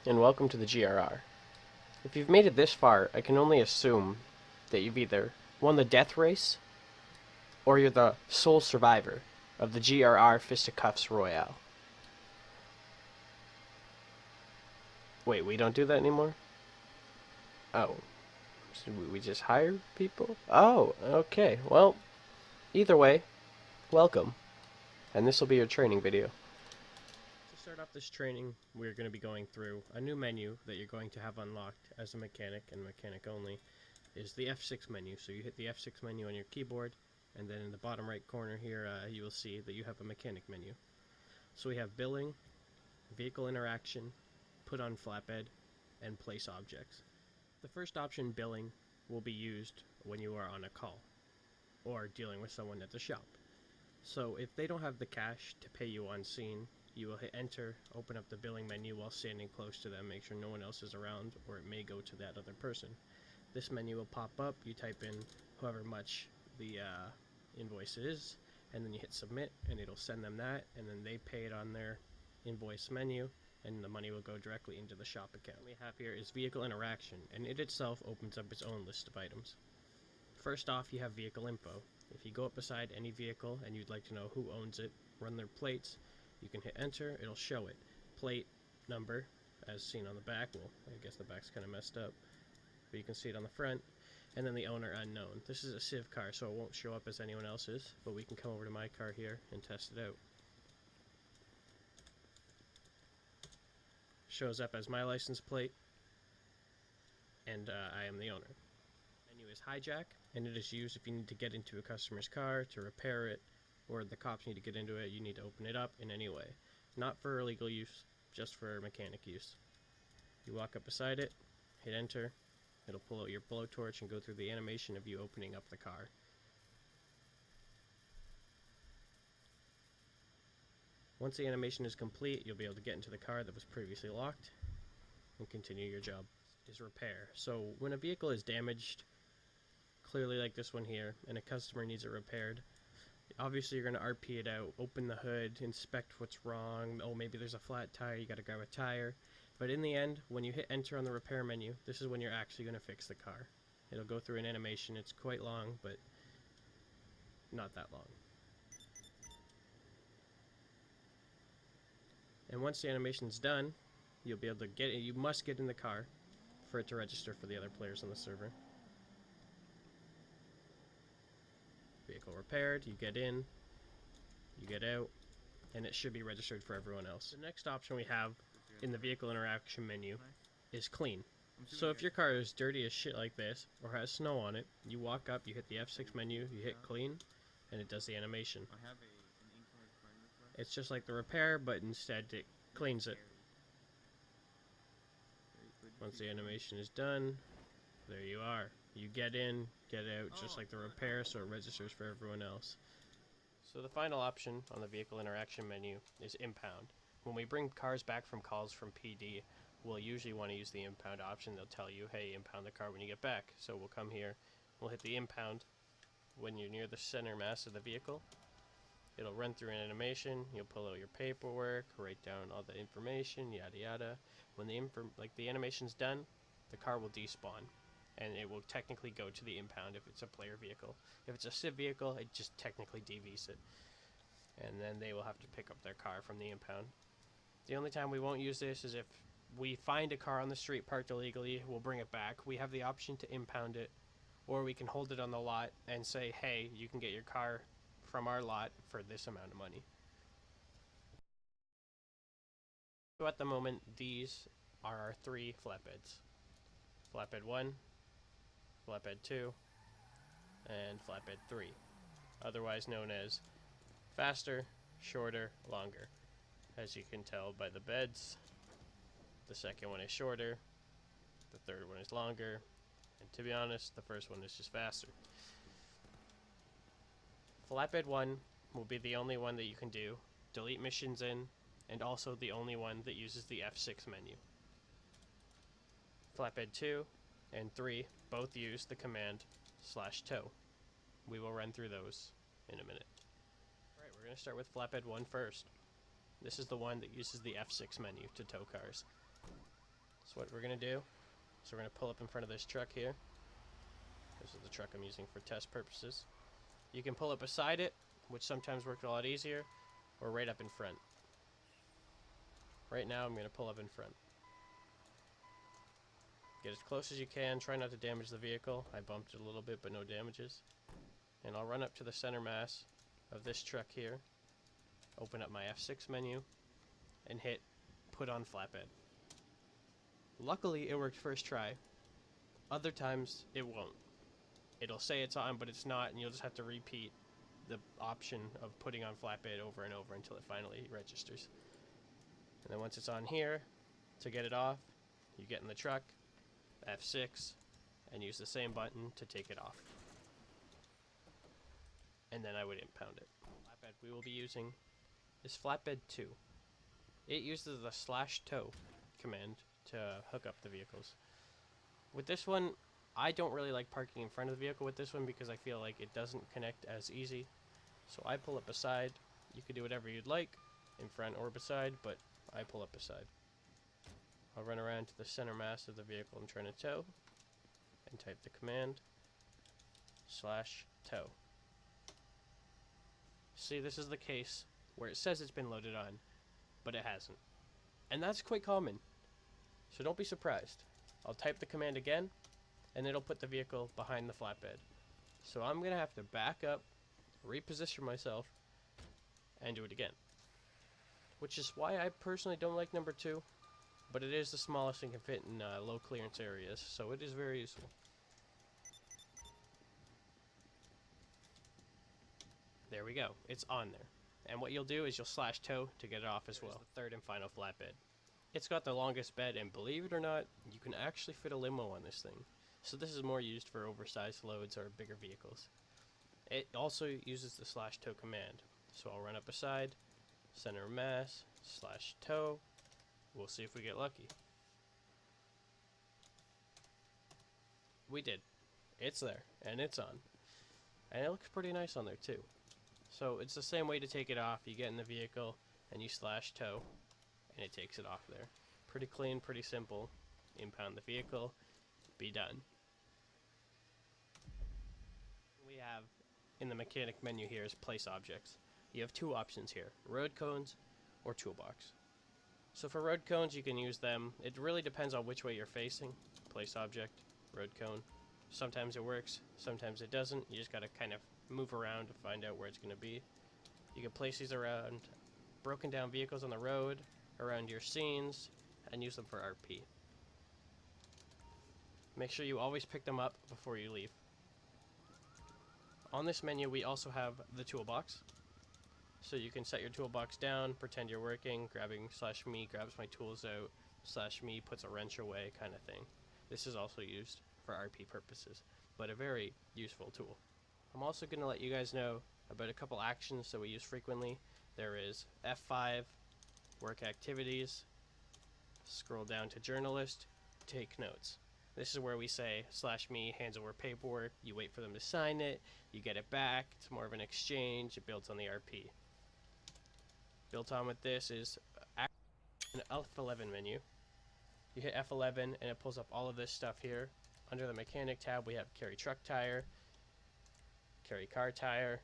and welcome to the GRR. If you've made it this far, I can only assume that you've either won the death race, or you're the sole survivor of the GRR Fisticuffs Royale. Wait, we don't do that anymore? Oh. So we just hire people? Oh, okay. Well, either way, welcome. And this will be your training video. To start off this training, we're going to be going through a new menu that you're going to have unlocked as a mechanic and mechanic only is the F6 menu. So you hit the F6 menu on your keyboard, and then in the bottom right corner here you will see that you have a mechanic menu. So we have billing, vehicle interaction, put on flatbed, and place objects. The first option, billing, will be used when you are on a call or dealing with someone at the shop. So if they don't have the cash to pay you on scene, you will hit enter, open up the billing menu while standing close to them, make sure no one else is around, or it may go to that other person. This menu will pop up, you type in however much the invoice is, and then you hit submit, and it'll send them that, and then they pay it on their invoice menu, and the money will go directly into the shop account. What we have here is vehicle interaction, and it itself opens up its own list of items. First off, you have vehicle info. If you go up beside any vehicle and you'd like to know who owns it, run their plates, you can hit enter, it'll show it. Plate number, as seen on the back, well, I guess the back's kind of messed up, but you can see it on the front, and then the owner unknown. This is a Civ car, so it won't show up as anyone else's, but we can come over to my car here and test it out. Shows up as my license plate, and I am the owner. Menu is hijack, and it is used if you need to get into a customer's car to repair it, or the cops need to get into it, you need to open it up in any way. Not for illegal use, just for mechanic use. You walk up beside it, hit enter, it'll pull out your blowtorch and go through the animation of you opening up the car. Once the animation is complete, you'll be able to get into the car that was previously locked and continue your job. Is repair. So when a vehicle is damaged, clearly like this one here, and a customer needs it repaired, obviously you're going to RP it out, open the hood, inspect what's wrong. Oh, maybe there's a flat tire, you got to grab a tire. But in the end, when you hit enter on the repair menu, this is when you're actually going to fix the car. It'll go through an animation. It's quite long, but not that long. And once the animation's done, you'll be able to get it. You must get in the car for it to register for the other players on the server. Vehicle repaired, you get in, you get out, and it should be registered for everyone else. The next option we have in the vehicle interaction menu is clean. So if your car is dirty as shit like this, or has snow on it, you walk up, you hit the F6 menu, you hit clean, and it does the animation. It's just like the repair, but instead it cleans it. Once the animation is done, there you are. You get in, get out, just like the repair, so it registers for everyone else. So the final option on the vehicle interaction menu is impound. When we bring cars back from calls from PD, we'll usually want to use the impound option. They'll tell you, hey, impound the car when you get back. So we'll come here, we'll hit the impound when you're near the center mass of the vehicle. It'll run through an animation, you'll pull out your paperwork, write down all the information, yada yada. When the animation's done, the car will despawn, and it will technically go to the impound if it's a player vehicle. If it's a civ vehicle, it just technically DVs it, and then they will have to pick up their car from the impound. The only time we won't use this is if we find a car on the street parked illegally, we'll bring it back. We have the option to impound it, or we can hold it on the lot and say, hey, you can get your car from our lot for this amount of money. So at the moment, these are our three flatbeds. Flatbed 1, flatbed 2, and flatbed 3, otherwise known as faster, shorter, longer. As you can tell by the beds, the second one is shorter, the third one is longer, and to be honest, the first one is just faster. Flatbed 1 will be the only one that you can do delete missions in, and also the only one that uses the F6 menu. Flatbed 2 and 3 both use the command /tow. We will run through those in a minute. Alright, we're going to start with flatbed 1 first. This is the one that uses the F6 menu to tow cars. So what we're going to do is we're going to pull up in front of this truck here. This is the truck I'm using for test purposes. You can pull up beside it, which sometimes works a lot easier, or right up in front. Right now I'm going to pull up in front. Get as close as you can, try not to damage the vehicle. I bumped it a little bit, but no damages. And I'll run up to the center mass of this truck here, open up my F6 menu, and hit put on flatbed. Luckily it worked first try. Other times it won't. It'll say it's on, but it's not, and you'll just have to repeat the option of putting on flatbed over and over until it finally registers. And then once it's on here, to get it off, you get in the truck, F6, and use the same button to take it off. And then I would impound it. Flatbed we will be using is flatbed 2. It uses the /tow command to hook up the vehicles. With this one, I don't really like parking in front of the vehicle with this one because I feel like it doesn't connect as easy. So I pull up beside. You can do whatever you'd like, in front or beside, but I pull up beside. I'll run around to the center mass of the vehicle I'm trying to tow and type the command /tow. See, this is the case where it says it's been loaded on, but it hasn't. And that's quite common, so don't be surprised. I'll type the command again, and it'll put the vehicle behind the flatbed. So I'm going to have to back up, reposition myself, and do it again. Which is why I personally don't like number 2, but it is the smallest and can fit in low clearance areas, so it is very useful. There we go, it's on there. And what you'll do is you'll /tow to get it off as well. The third and final flatbed. It's got the longest bed, and believe it or not, you can actually fit a limo on this thing. So this is more used for oversized loads or bigger vehicles. It also uses the /tow command. So I'll run up beside, center mass, /tow. We'll see if we get lucky. We did. It's there, and it's on. And it looks pretty nice on there too. So it's the same way to take it off. You get in the vehicle, and you /tow, and it takes it off there. Pretty clean, pretty simple. Impound the vehicle, be done. We have in the mechanic menu here is place objects. You have 2 options here, road cones or toolbox. So for road cones, you can use them. It really depends on which way you're facing. Place object, road cone. Sometimes it works, sometimes it doesn't. You just gotta kind of move around to find out where it's gonna be. You can place these around broken down vehicles on the road, around your scenes, and use them for RP. Make sure you always pick them up before you leave. On this menu, we also have the toolbox. So you can set your toolbox down, pretend you're working, grabbing /me grabs my tools out, /me puts a wrench away, kind of thing. This is also used for RP purposes, but a very useful tool. I'm also going to let you guys know about a couple actions that we use frequently. There is F5, work activities, scroll down to journalist, take notes. This is where we say /me hands over paperwork, you wait for them to sign it, you get it back, it's more of an exchange, it builds on the RP. Built on with this is an F11 menu. You hit F11 and it pulls up all of this stuff here. Under the mechanic tab we have carry truck tire, carry car tire,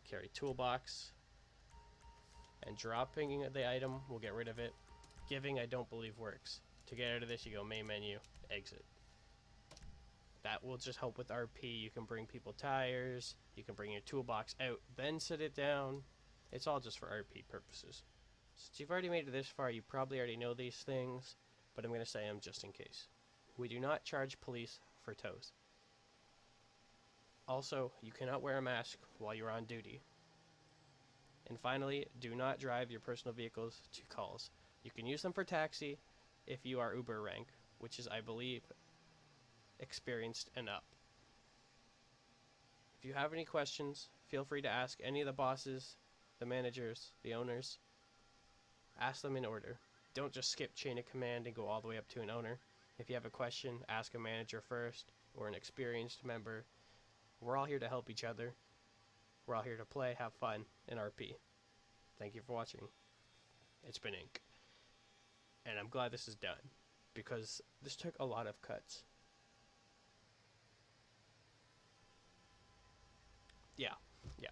carry toolbox, and dropping the item will get rid of it. Giving I don't believe works. To get out of this you go main menu, exit. That will just help with RP. You can bring people tires, you can bring your toolbox out, then sit it down. It's all just for RP purposes. Since you've already made it this far, you probably already know these things, but I'm going to say them just in case. We do not charge police for tows. Also, you cannot wear a mask while you're on duty. And finally, do not drive your personal vehicles to calls. You can use them for taxi if you are Uber rank, which is, I believe, experienced and up. If you have any questions, feel free to ask any of the bosses, the managers, the owners. Ask them in order. Don't just skip chain of command and go all the way up to an owner. If you have a question, ask a manager first, or an experienced member. We're all here to help each other. We're all here to play, have fun, and RP. Thank you for watching. It's been Ink. And I'm glad this is done, because this took a lot of cuts. Yeah, yeah.